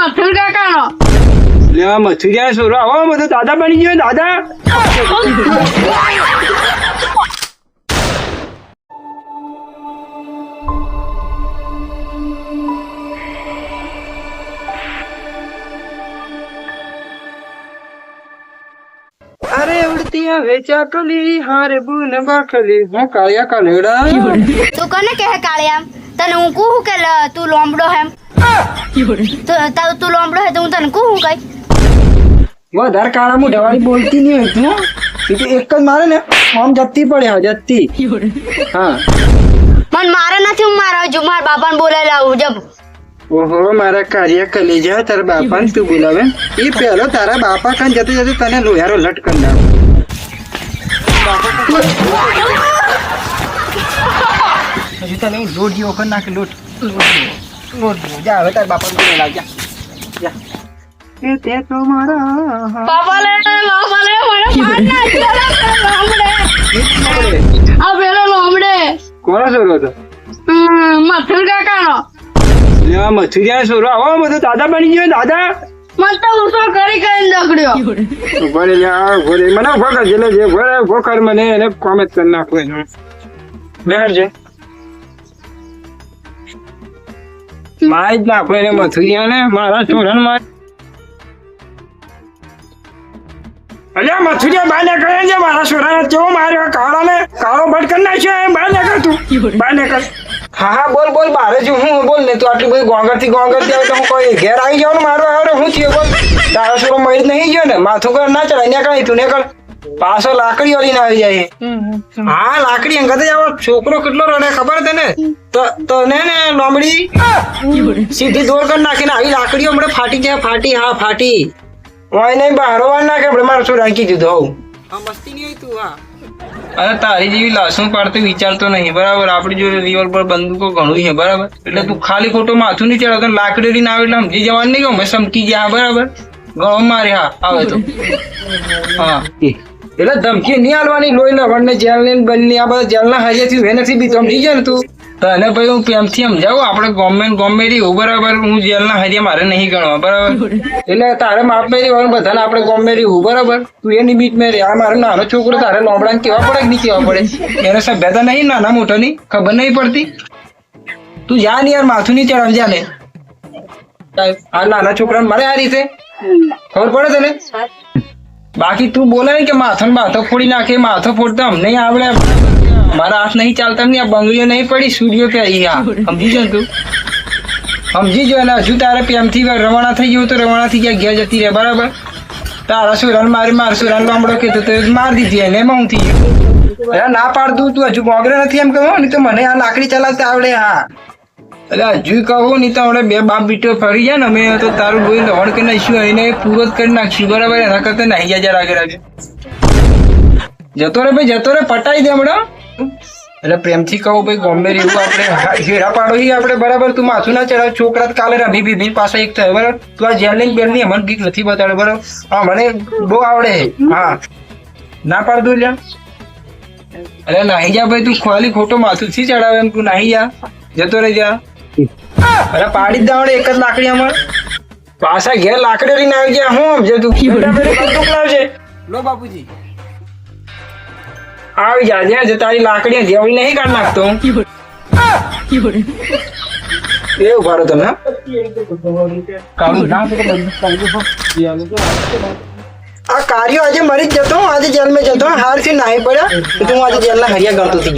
મથુર કાકાનો. લે મથુરિયા છોરો આવો બધો દાદા બની ગયો દાદા. અરે ઉડતી આવે ચાકલી હારે બુન બાકલી હું કાળિયા કાલેડા. તું કોને કહે કાળિયા? તને હું કહું કે તું લોમડો હેમ? તું લોમડો હે તો હું તને કહું કઈ? વધારે કાળા મોઢાવાળી બોલતી નહીં હોય તું. એ તો એક જ મારે ને આમ જતી પડે હા જતી. હા મન મારે નથી, હું મારા જો મારા બાપાને બોલાવી લાવું જબ. ઓહો મારા કાર્ય કલેજા તારા બાપાને તું બોલાવે. એ પહેલો તારા બાપા કાન જતે જતે તને લોહારો લટ કરી નાખ. હજી તને હું લોટ જેવો કરી નાખે લોટ જા હવે તારા બાપાને બોલાવ જા જા. એ તે તો મારા બાપા લે મને માર નાખ્યો લોમડે. આ પેલો લોમડે કોનો છોરો હતો? મથુર કાકાનો. લે મથુરિયા છોરો આવો બધો દાદા બની ગયો દાદા. મન તો ઉસો કરી કરીને દગડ્યો. ભરે લ્યા ભરે મને ઉભો કરજે લે જે ભરે ઉભો કર મને એને કોમેન્ટ કરી નાખો એનું બેહરજે મારી જ નાખો એને મથુરિયા ને મારા છોરા ને અલ્યા મથુરિયા બહાર નીકળે છે મારા છોરા ને કેવો માર્યો કાળો ને કાળો બટ કરી નાખ્યો એમ બહાર નીકળ તું બહાર નીકળ. હા હા બોલ બોલ બારે જ હું બોલ ને તું આટલી બધી ગોંગર થી આવે તો હું કોઈ ઘેર આવી જાવ ને મારો હવે હું થયો બોલ. તારો છોરો મળી નહીં ગયો ને માથું કર ના ચડાય નીકળ તું નીકળ. પાછો લાકડી ઓલી આવી જાય. હા લાકડી અંગત જ આવો છોકરો કેટલો રડે ખબર તને તને ને લોમડી સીધી દોર કરી નાખીને આવી લાકડીઓ હમણાં ફાટી જાય ફાટી હા ફાટી વાય નહીં બહારો વાર નાખે આપણે મારો છોરા રાખી દીધો હોવ મસ્તી નહીં તું હા. અરે તારી જેવી લાશું પાડતો વિચારતો નહીં બરાબર. આપડી જોડે રિવોલ્વર પર બંદૂકો ઘણું છે બરાબર. એટલે તું ખાલી ખોટો માથું નહીં ચડાવતો લાકડી ના આવે એટલે સમજી જવાનું નહીં કે મેં સમકી ગયા બરાબર. ગળો મારે હા આવે તો હા એટલે ધમકી નહીં હાલવાની લોહી લવણ ને જેલ ને બની આ બધા જેલ ના હાજર થયું એનાથી બી સમજી જાય ને તું. તને ભાઈ હું પ્રેમથી સમજાવું આપણે ગમે રહ્યું બરાબર. હું જેલ ના હાજર મારે નહીં ગણવા બરાબર. એટલે તારે માપ મેં રહેવાનું બધાને આપણે ગમે રહ્યું બરાબર. તું એની બીચ મેં રે આ મારો નાનો છોકરો તારે લોમડાને કેવા પડે કે નહીં કેવા પડે એને સભ્યતા નહીં નાના મોટાની ખબર નહીં પડતી. તું જા ને યાર માથું નહીં ચડાવ જા ને આ નાના છોકરાને મારે આ રીતે ખબર પડે તને. બાકી તું બોલે ને કે માથો ફોડી નાખે માથો ફોડતા અમને આવડે મારા હાથ નહીં ચાલતા નહીં આ બંગડીઓ નહીં પડી સૂર્યો પહેરી હા સમજી જો તું સમજી જો ને હજુ તારે પ્રેમથી રવાના થઈ ગયું તો રવાના થઈ ગયા ઘેર જતી રહે બરાબર. તારા સુરાન માર સુરાન લાંબડો કહેતો તો માર દીધી એને એમાં હું થઈ ગયું ના પાડ દઉં તું હજુ ગોગરે નથી એમ કહો ને તો મને આ લાકડી ચલાવતા આવડે હા. એટલે હજુ કહું નહીં તો આપણે બે બાપ બીટો ફરી જાય ને અમે તો તારું બોઈ લવણ કે નાખીશું એને પૂરો જ કરી નાખશું બરાબર. એના કરતા નાહી જાય જરા આગળ જતો રે ભાઈ જતો રે પટાઈ દે હમણાં. એટલે પ્રેમથી કહું ભાઈ ગમે એવું આપણે હેરા પાડો આપણે બરાબર. તું માથું ના ચડાવ છોકરા કાલે રમી બીબી પાસે એક થયો બરાબર. તું આ જેલ ની બેલ ની અમને ગીત નથી બતાડે બરાબર. હા મને બહુ આવડે હા ના પાડ દઉં લ્યા. અરે નાહી જા ભાઈ તું ખાલી ખોટો માથું થી ચડાવે એમ તું નાહી જા જતો રહી જા. અરે પાડી જ દાવડે એક જ લાકડી અમાર પાછા ઘેર લાકડી લઈને આવી જાય હું સમજે તું બંદૂક લાવજે લો બાપુજી આવી જાજે જે તારી લાકડી જેવડી નહીં કાઢ નાખતો એ ઉભા રહો તમે આ કાર્યો આજે મરી જ જતો આજે જેલ માં જતો હાર થી નાહી પડ્યા તું આજે જેલ ના હરિયા ગણતો થઈ